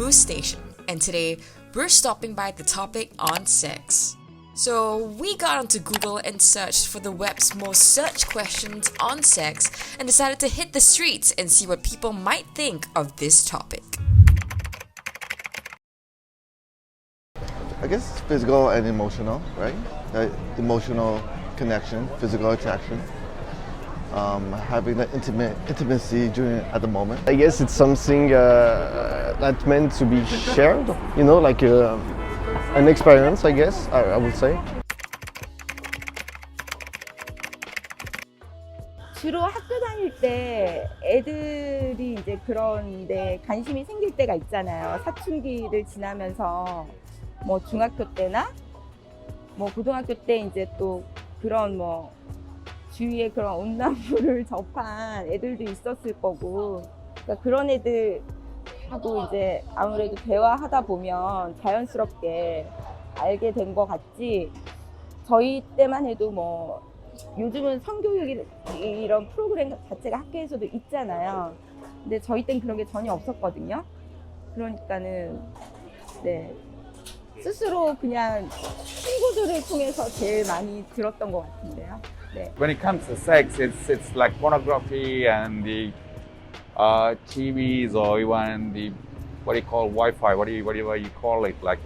Taboo Station, and today we're stopping by the topic on sex. So we got onto Google and searched for the web's most searched questions on sex and decided to hit the streets and see what people might think of this topic. I guess physical and emotional, right? Emotional connection, physical attraction, having that intimacy at the moment. I guess it's something that's meant to be shared, like an experience, I guess, I would say. 주로 학교 다닐 때 애들이 이제 그런 데 관심이 생길 때가 있잖아요. 사춘기를 지나면서 뭐 중학교 때나 뭐 고등학교 때 이제 또 그런 뭐 주위에 그런 온남부를 접한 애들도 있었을 거고, 그러니까 그런 애들하고 이제 아무래도 대화하다 보면 자연스럽게 알게 된 것 같지. 저희 때만 해도 뭐 요즘은 성교육 이런 프로그램 자체가 학교에서도 있잖아요. 근데 저희 땐 그런 게 전혀 없었거든요. 그러니까는 네, 스스로 그냥 친구들을 통해서 제일 많이 들었던 것 같은데요. 네. When it comes to sex, it's like pornography and the TVs or even the what do you call Wi-Fi, whatever you call it, like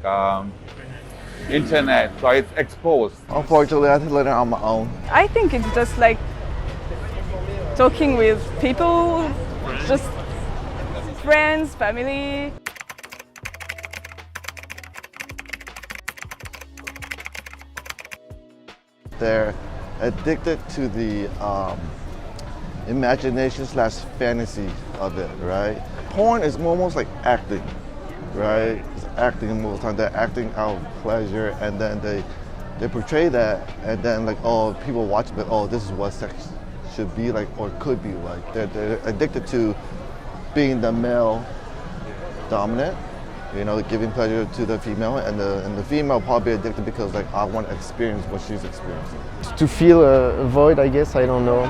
internet. So it's exposed. Unfortunately, I had to learn it on my own. I think it's just like talking with people, just friends, family. They're addicted to the imagination / fantasy of it, right? Porn is almost like acting, right? It's acting most of the time. They're acting out of pleasure, and then they portray that, and then like, oh, people watch it, oh, this is what sex should be like or could be like. They're addicted to being the male dominant, giving pleasure to the female, and the female probably addicted because like I want to experience what she's experiencing. To feel a void, I guess, I don't know.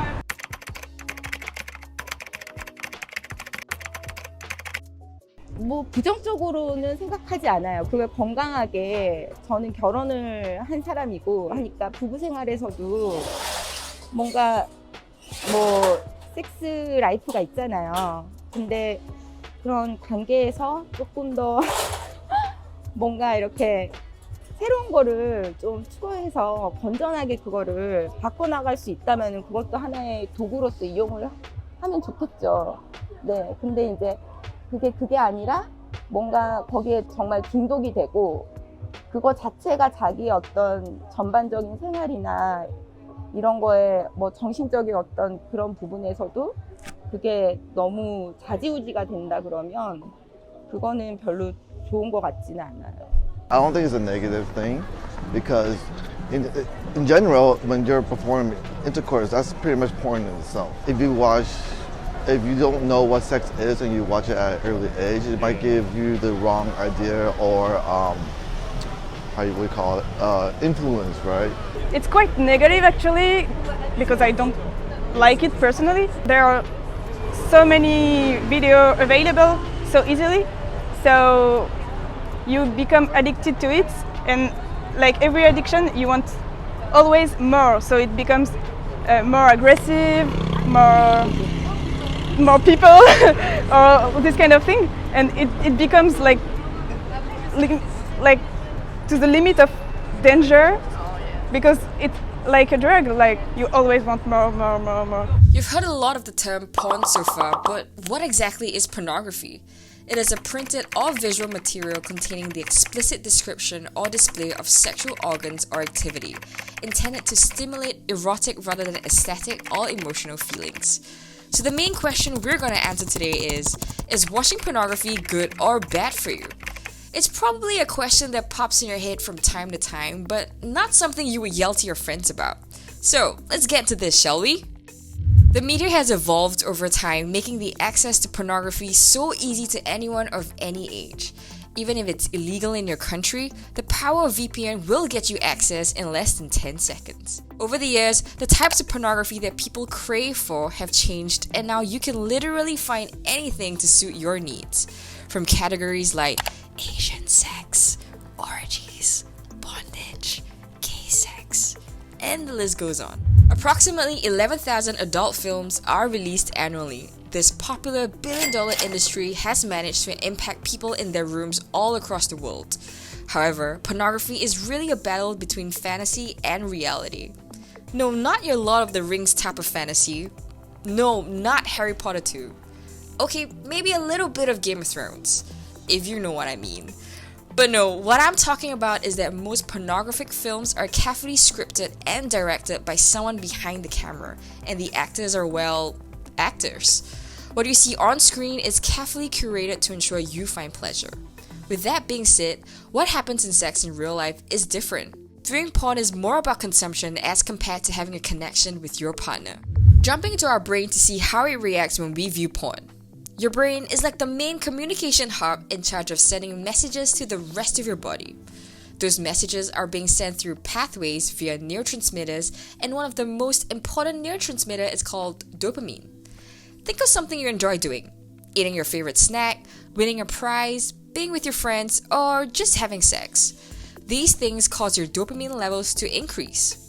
뭐 부정적으로는 생각하지 않아요. 그걸 건강하게, 저는 결혼을 한 사람이고 하니까 부부 생활에서도 뭔가 뭐 섹스 라이프가 있잖아요. 근데 그런 관계에서 조금 더 뭔가 이렇게 새로운 거를 좀 추구해서 건전하게 그거를 바꿔나갈 수 있다면 그것도 하나의 도구로서 이용을 하면 좋겠죠. 네, 근데 이제 그게 아니라 뭔가 거기에 정말 중독이 되고 그거 자체가 자기의 어떤 전반적인 생활이나 이런 거에 뭐 정신적인 어떤 그런 부분에서도 그게 너무 좌지우지가 된다 그러면 그거는 별로 좋은 것 같지는 않아요. I don't think it's a negative thing because in general, when you're performing intercourse, that's pretty much porn in itself. If you don't know what sex is and you watch it at an early age, it might give you the wrong idea or how you would call it, influence, right? It's quite negative actually, because I don't like it personally. There are so many videos available so easily, so you become addicted to it, and like every addiction you want always more, so it becomes more aggressive, more people or this kind of thing, and it becomes like to the limit of danger, because it's like a drug, like you always want more. You've heard a lot of the term porn so far, but what exactly is pornography? It is a printed or visual material containing the explicit description or display of sexual organs or activity, intended to stimulate erotic rather than aesthetic or emotional feelings. So the main question we're going to answer today is watching pornography good or bad for you? It's probably a question that pops in your head from time to time, but not something you would yell to your friends about. So let's get to this, shall we? The media has evolved over time, making the access to pornography so easy to anyone of any age. Even if it's illegal in your country, the power of VPN will get you access in less than 10 seconds. Over the years, the types of pornography that people crave for have changed, and now you can literally find anything to suit your needs. from categories like Asian sex, orgies, bondage, gay sex, and the list goes on. Approximately 11,000 adult films are released annually. This popular billion-dollar industry has managed to impact people in their rooms all across the world. However, pornography is really a battle between fantasy and reality. No, not your Lord of the Rings type of fantasy. No, not Harry Potter 2. Okay, maybe a little bit of Game of Thrones, if you know what I mean. But no, what I'm talking about is that most pornographic films are carefully scripted and directed by someone behind the camera, and the actors are, well, actors. What you see on screen is carefully curated to ensure you find pleasure. With that being said, what happens in sex in real life is different. Viewing porn is more about consumption as compared to having a connection with your partner. Jumping into our brain to see how it reacts when we view porn. Your brain is like the main communication hub in charge of sending messages to the rest of your body. Those messages are being sent through pathways via neurotransmitters, and one of the most important neurotransmitters is called dopamine. Think of something you enjoy doing: eating your favorite snack, winning a prize, being with your friends, or just having sex. These things cause your dopamine levels to increase.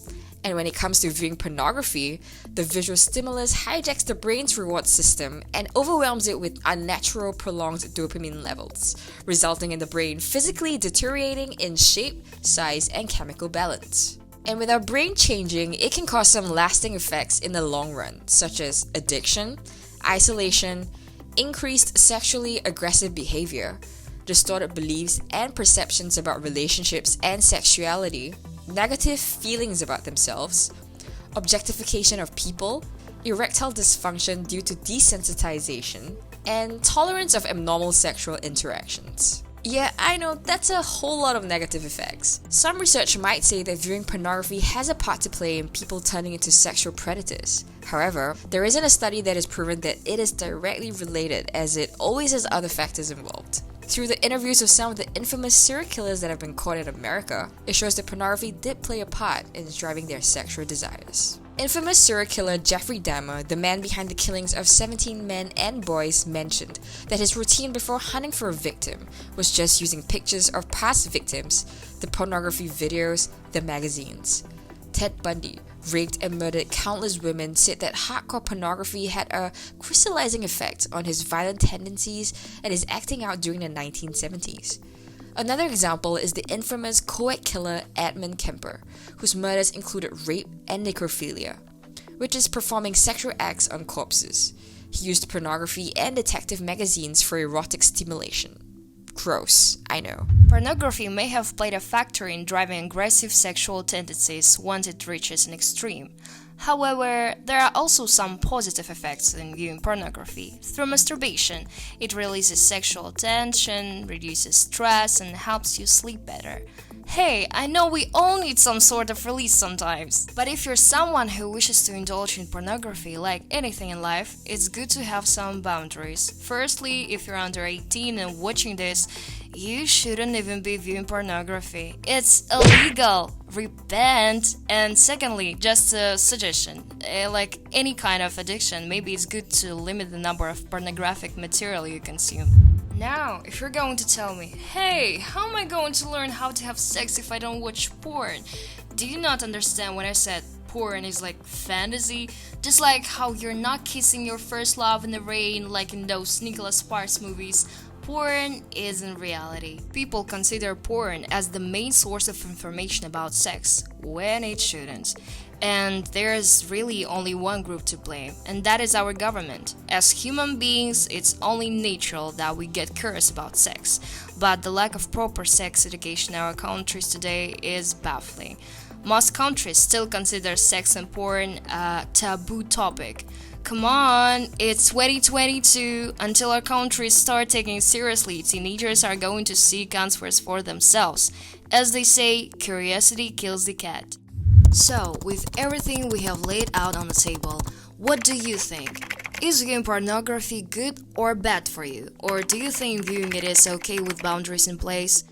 And when it comes to viewing pornography, the visual stimulus hijacks the brain's reward system and overwhelms it with unnatural prolonged dopamine levels, resulting in the brain physically deteriorating in shape, size, and chemical balance. And with our brain changing, it can cause some lasting effects in the long run, such as addiction, isolation, increased sexually aggressive behavior, distorted beliefs and perceptions about relationships and sexuality, negative feelings about themselves, objectification of people, erectile dysfunction due to desensitization, and tolerance of abnormal sexual interactions. Yeah, I know, that's a whole lot of negative effects. Some research might say that viewing pornography has a part to play in people turning into sexual predators. However, there isn't a study that has proven that it is directly related, as it always has other factors involved. Through the interviews of some of the infamous serial killers that have been caught in America, it shows that pornography did play a part in driving their sexual desires. Infamous serial killer Jeffrey Dahmer, the man behind the killings of 17 men and boys, mentioned that his routine before hunting for a victim was just using pictures of past victims, the pornography videos, the magazines. Ted Bundy raped and murdered countless women, said that hardcore pornography had a crystallizing effect on his violent tendencies and his acting out during the 1970s. Another example is the infamous co-ed killer Edmund Kemper, whose murders included rape and necrophilia, which is performing sexual acts on corpses. He used pornography and detective magazines for erotic stimulation. Gross, I know. Pornography may have played a factor in driving aggressive sexual tendencies once it reaches an extreme. However, there are also some positive effects in viewing pornography. Through masturbation, it releases sexual tension, reduces stress, and helps you sleep better. Hey, I know we all need some sort of release sometimes, but if you're someone who wishes to indulge in pornography like anything in life, it's good to have some boundaries. Firstly, if you're under 18 and watching this, you shouldn't even be viewing pornography. It's illegal. Repent. And secondly, just a suggestion, like any kind of addiction, maybe it's good to limit the number of pornographic material you consume. Now, if you're going to tell me, hey, how am I going to learn how to have sex if I don't watch porn? Do you not understand when I said porn is like fantasy? Just like how you're not kissing your first love in the rain like in those Nicholas Sparks movies, porn isn't reality. People consider porn as the main source of information about sex, when it shouldn't. And there's really only one group to blame, and that is our government. As human beings, it's only natural that we get curious about sex, but the lack of proper sex education in our countries today is baffling. Most countries still consider sex and porn a taboo topic. Come on, it's 2022. Until our countries start taking it seriously, teenagers are going to seek answers for themselves. As they say, curiosity kills the cat. So, with everything we have laid out on the table, what do you think? Is viewing pornography good or bad for you? Or do you think viewing it is okay with boundaries in place?